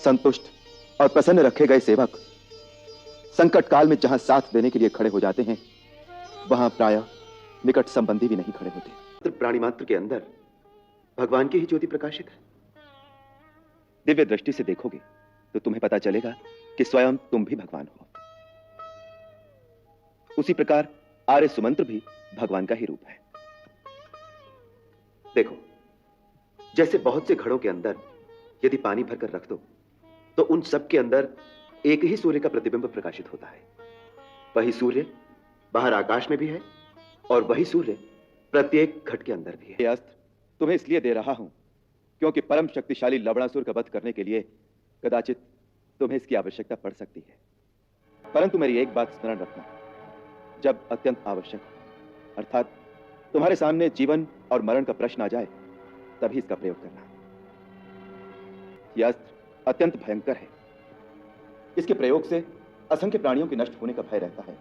संतुष्ट और प्रसन्न रखे गए सेवक संकट काल में जहां साथ देने के लिए खड़े हो जाते हैं, वहां प्रायः निकट संबंधी भी नहीं खड़े होते। प्राणी मात्र के अंदर भगवान की ही ज्योति प्रकाशित है। दिव्य दृष्टि से देखोगे तो तुम्हें पता चलेगा कि स्वयं तुम भी भगवान हो। उसी प्रकार आर्य सुमंत्र भी भगवान का ही रूप है। देखो, जैसे बहुत से घड़ों के अंदर यदि पानी भरकर रख दो तो उन सब के अंदर एक ही सूर्य का प्रतिबिंब प्रकाशित होता है। वही सूर्य बाहर आकाश में भी है और वही सूर्य प्रत्येक घट के अंदर भी है। यह अस्त्र तुम्हें इसलिए दे रहा हूं क्योंकि परम शक्तिशाली लवणासुर का वध करने के लिए कदाचित तुम्हें इसकी आवश्यकता पड़ सकती है। परंतु मेरी एक बात स्मरण रखना, जब अत्यंत आवश्यक हो, अर्थात तुम्हारे सामने जीवन और मरण का प्रश्न आ जाए, तभी इसका प्रयोग करना। यह अस्त्र अत्यंत भयंकर है। इसके प्रयोग से असंख्य प्राणियों के नष्ट होने का भय रहता है।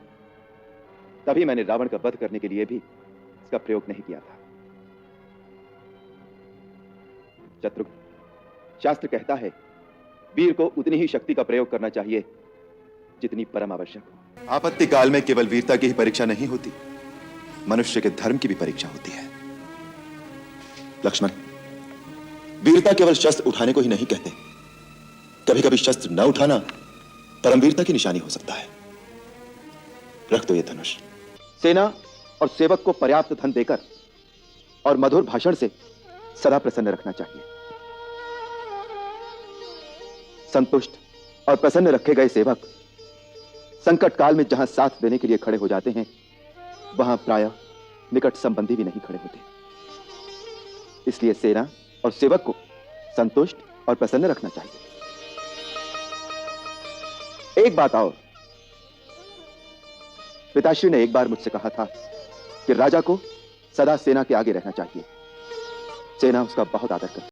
तभी मैंने रावण का वध करने के लिए भी इसका प्रयोग नहीं किया था। शत्रुघ्न, शास्त्र कहता है वीर को उतनी ही शक्ति का प्रयोग करना चाहिए जितनी परम आवश्यक हो। आपत्ति काल में केवल वीरता की ही परीक्षा नहीं होती, मनुष्य के धर्म की भी परीक्षा होती है। लक्ष्मण, वीरता केवल शस्त्र उठाने को ही नहीं कहते। कभी कभी शस्त्र न उठाना परमवीरता की निशानी हो सकता है। रख दो ये धनुष। सेना और सेवक को पर्याप्त धन देकर और मधुर भाषण से सदा प्रसन्न रखना चाहिए। संतुष्ट और प्रसन्न रखे गए सेवक संकट काल में जहां साथ देने के लिए खड़े हो जाते हैं, वहां प्रायः निकट संबंधी भी नहीं खड़े होते। इसलिए सेना और सेवक को संतुष्ट और प्रसन्न रखना चाहिए। एक बात और, पिताश्री ने एक बार मुझसे कहा था कि राजा को सदा सेना के आगे रहना चाहिए। सेना उसका बहुत आदर करती है।